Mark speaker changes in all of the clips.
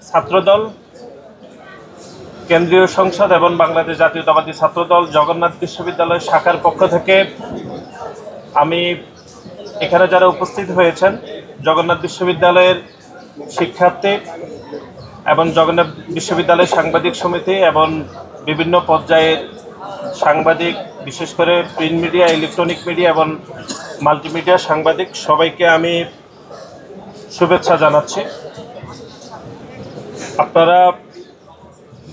Speaker 1: ছাত্রদল, কেন্দ্রীয় সংসদ এবং বাংলাদেশ জাতীয়তাবাদী ছাত্রদল জগন্নাথ বিশ্ববিদ্যালয় শাখার পক্ষ থেকে আমি এখানে যারা উপস্থিত হয়েছেন জগন্নাথ বিশ্ববিদ্যালয়ের শিক্ষার্থী এবং জগন্নাথ বিশ্ববিদ্যালয়ের সাংবাদিক সমিতি এবং বিভিন্ন পর্যায়ের সাংবাদিক, বিশেষ করে প্রিন্ট মিডিয়া, ইলেকট্রনিক মিডিয়া এবং মাল্টিমিডিয়া সাংবাদিক সবাইকে আমি শুভেচ্ছা জানাচ্ছি। আপনারা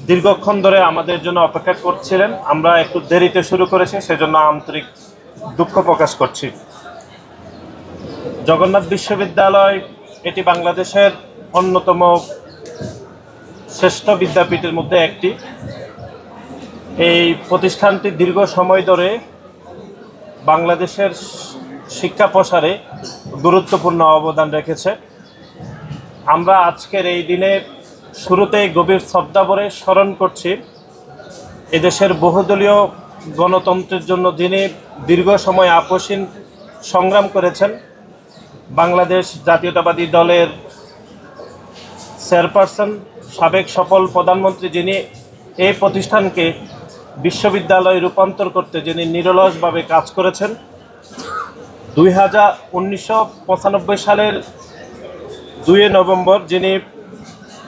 Speaker 1: দীর্ঘক্ষণ ধরে আমাদের জন্য অপেক্ষা করছিলেন, আমরা একটু দেরিতে শুরু করেছি, সেজন্য আন্তরিক দুঃখ প্রকাশ করছি। জগন্নাথ বিশ্ববিদ্যালয় এটি বাংলাদেশের অন্যতম শ্রেষ্ঠ বিদ্যাপীঠের মধ্যে একটি। এই প্রতিষ্ঠানটি দীর্ঘ সময় ধরে বাংলাদেশের শিক্ষা প্রসারে গুরুত্বপূর্ণ অবদান রেখেছে। আমরা আজকের এই দিনে শুরুতেই গভীর শ্রদ্ধাভরে স্মরণ করছি এদেশের বহুদলীয় গণতন্ত্রের জন্য যিনি দীর্ঘ সময় আপসহীন সংগ্রাম করেছেন, বাংলাদেশ জাতীয়তাবাদী দলের চেয়ারপারসন, সাবেক সফল প্রধানমন্ত্রী, যিনি এই প্রতিষ্ঠানকে বিশ্ববিদ্যালয়ে রূপান্তর করতে যিনি নিরলসভাবে কাজ করেছেন। 1995 সালের 2 নভেম্বর যিনি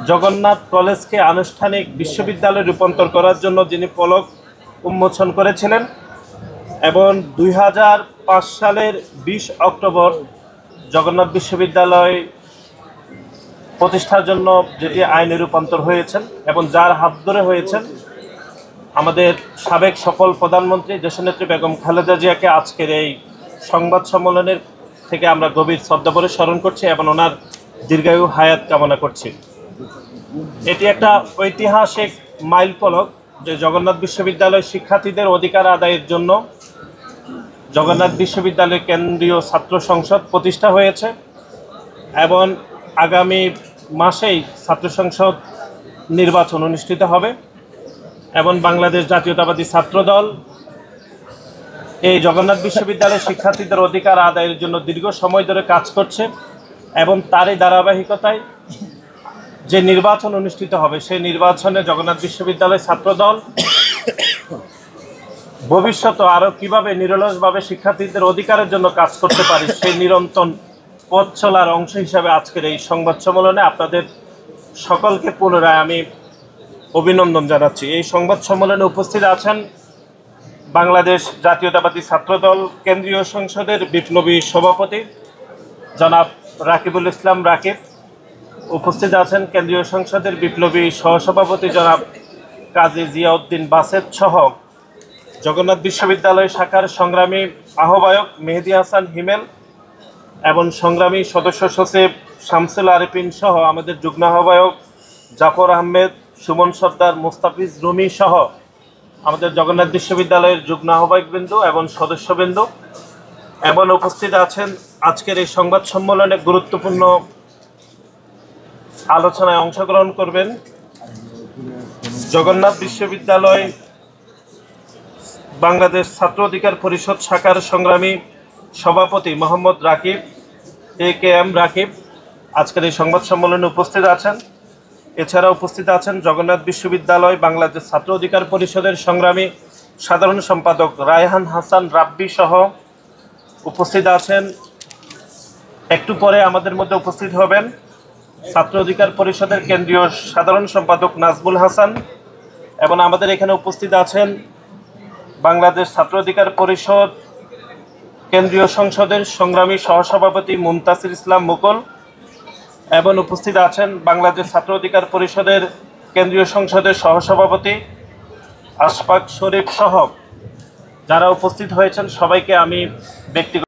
Speaker 1: জগন্নাথ কলেজকে আনুষ্ঠানিক বিশ্ববিদ্যালয়ে রূপান্তর করার জন্য যিনি ফলক উন্মোচন করেছিলেন এবং 2005 সালের 20 অক্টোবর জগন্নাথ বিশ্ববিদ্যালয় প্রতিষ্ঠার জন্য যেটি আইনে রূপান্তর হয়েছেন এবং যার হাত ধরে হয়েছেন আমাদের সাবেক সফল প্রধানমন্ত্রী দেশনেত্রী বেগম খালেদা জিয়াকে আজকের এই সংবাদ সম্মেলনের থেকে আমরা গভীর শ্রদ্ধাভরে স্মরণ করছি এবং ওনার দীর্ঘায়ু হায়াত কামনা করছি। এটি একটা ঐতিহাসিক মাইল ফলক যে জগন্নাথ বিশ্ববিদ্যালয় শিক্ষার্থীদের অধিকার আদায়ের জন্য জগন্নাথ বিশ্ববিদ্যালয় কেন্দ্রীয় ছাত্র সংসদ প্রতিষ্ঠা হয়েছে এবং আগামী মাসেই ছাত্র সংসদ নির্বাচন অনুষ্ঠিত হবে এবং বাংলাদেশ জাতীয়তাবাদী ছাত্রদল এই জগন্নাথ বিশ্ববিদ্যালয়ের শিক্ষার্থীদের অধিকার আদায়ের জন্য দীর্ঘ সময় ধরে কাজ করছে এবং তারই ধারাবাহিকতায় যে নির্বাচন অনুষ্ঠিত হবে সেই নির্বাচনে জগন্নাথ বিশ্ববিদ্যালয় ছাত্রদল ভবিষ্যতে আরও কীভাবে নিরলসভাবে শিক্ষার্থীদের অধিকারের জন্য কাজ করতে পারি সেই নিরন্তর পথ চলার অংশ হিসাবে আজকের এই সংবাদ সম্মেলনে আপনাদের সকলকে পুনরায় আমি অভিনন্দন জানাচ্ছি। এই সংবাদ সম্মেলনে উপস্থিত আছেন বাংলাদেশ জাতীয়তাবাদী ছাত্রদল কেন্দ্রীয় সংসদের বিপ্লবী সভাপতি জনাব রাকিবুল ইসলাম রাকিব, উপস্থিত আছেন কেন্দ্রীয় সংসদের বিপ্লবী সহসভাপতি জনাব কাজী জিয়াউদ্দিন বাসেদ সহ জগন্নাথ বিশ্ববিদ্যালয় শাখার সংগ্রামী আহ্বায়ক মেহেদী হাসান হিমেল এবং সংগ্রামী সদস্য সচিব শামসুল আরেফিন সহ আমাদের যুগ্ম আহ্বায়ক জাফর আহমেদ, সুমন সর্দার, মোস্তাফিজ রুমি সহ আমাদের জগন্নাথ বিশ্ববিদ্যালয়ের যুগ্ম আহ্বায়কবৃন্দ এবং সদস্যবৃন্দ এবং উপস্থিত আছেন আজকের এই সংবাদ সম্মেলনে গুরুত্বপূর্ণ আলোচনায় অংশগ্রহণ করবেন জগন্নাথ বিশ্ববিদ্যালয় বাংলাদেশ ছাত্র অধিকার পরিষদ শাখার সংগ্রামী সভাপতি মোহাম্মদ রাকিব AKM রাকিব আজকের এই সংবাদ সম্মেলনে উপস্থিত আছেন। এছাড়া উপস্থিত আছেন জগন্নাথ বিশ্ববিদ্যালয় বাংলাদেশ ছাত্র অধিকার পরিষদের সংগ্রামী সাধারণ সম্পাদক রায়হান হাসান রাব্বি সহ উপস্থিত আছেন, একটু পরে আমাদের মধ্যে উপস্থিত হবেন ছাত্র অধিকার পরিষদের কেন্দ্রীয় সাধারণ সম্পাদক নাজমুল হাসান এবং আমাদের এখানে উপস্থিত আছেন বাংলাদেশ ছাত্র অধিকার পরিষদ কেন্দ্রীয় সংসদের সংগ্রামী সহসভাপতি মুমতাসির ইসলাম মুকুল এবং উপস্থিত আছেন বাংলাদেশ ছাত্র অধিকার পরিষদের কেন্দ্রীয় সংসদের সহসভাপতি আশফাক শরীফ সহ যারা উপস্থিত হয়েছেন সবাইকে আমি ব্যক্তিগত